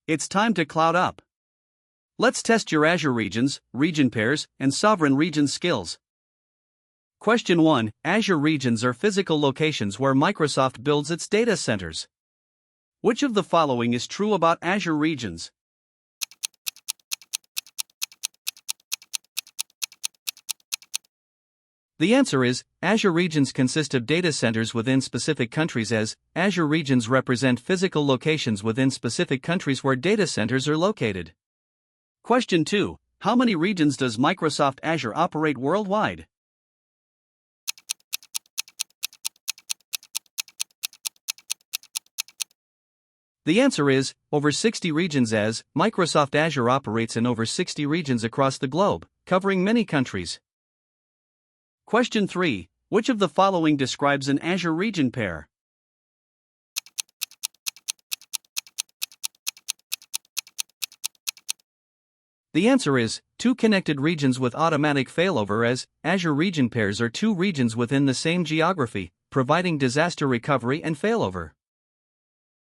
It's time to cloud up. Let's test your Azure regions, region pairs, and sovereign region skills. Question 1. Azure regions are physical locations where Microsoft builds its data centers. Which of the following is true about Azure regions? The answer is, Azure regions consist of data centers within specific countries as Azure regions represent physical locations within specific countries where data centers are located. Question 2. How many regions does Microsoft Azure operate worldwide? The answer is, over 60 regions as Microsoft Azure operates in over 60 regions across the globe, covering many countries. Question 3. Which of the following describes an Azure region pair? The answer is, two connected regions with automatic failover as Azure region pairs are two regions within the same geography, providing disaster recovery and failover.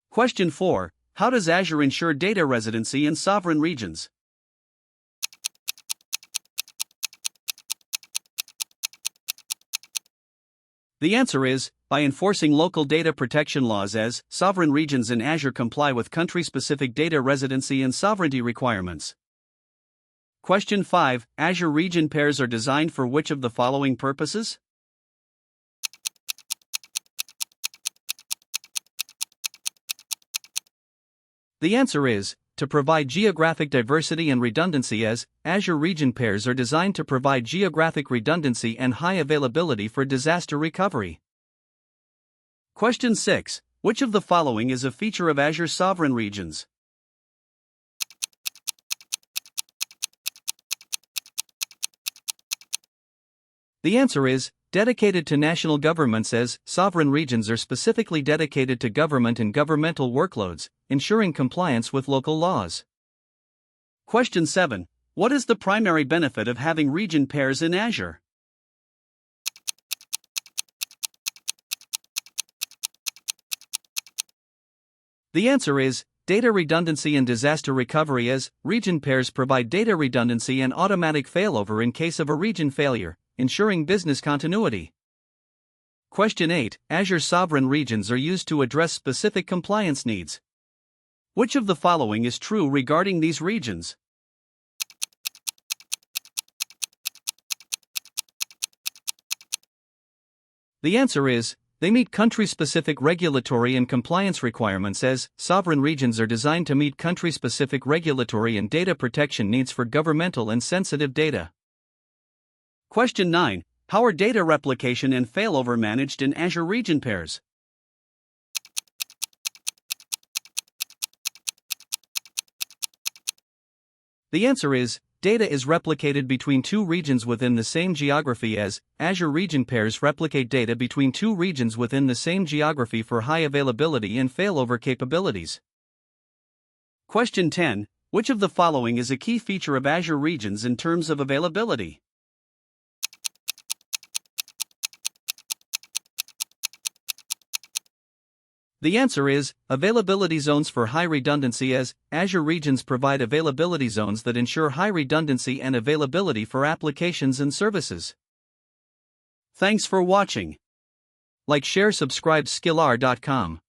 Question 4. How does Azure ensure data residency in sovereign regions? The answer is, by enforcing local data protection laws as sovereign regions in Azure comply with country-specific data residency and sovereignty requirements. Question 5. Azure region pairs are designed for which of the following purposes? The answer is, to provide geographic diversity and redundancy as Azure region pairs are designed to provide geographic redundancy and high availability for disaster recovery. Question 6. Which of the following is a feature of Azure sovereign regions? The answer is, dedicated to national governments as sovereign regions are specifically dedicated to government and governmental workloads, ensuring compliance with local laws. Question 7. What is the primary benefit of having region pairs in Azure? The answer is, data redundancy and disaster recovery as region pairs provide data redundancy and automatic failover in case of a region failure, ensuring business continuity. Question 8. Azure sovereign regions are used to address specific compliance needs. Which of the following is true regarding these regions? The answer is, they meet country-specific regulatory and compliance requirements as sovereign regions are designed to meet country-specific regulatory and data protection needs for governmental and sensitive data. Question 9. How are data replication and failover managed in Azure region pairs? The answer is, data is replicated between two regions within the same geography as Azure region pairs replicate data between two regions within the same geography for high availability and failover capabilities. Question 10. Which of the following is a key feature of Azure regions in terms of availability? The answer is, availability zones for high redundancy as Azure regions provide availability zones that ensure high redundancy and availability for applications and services. Thanks for watching. Like, share, subscribe skillar.com.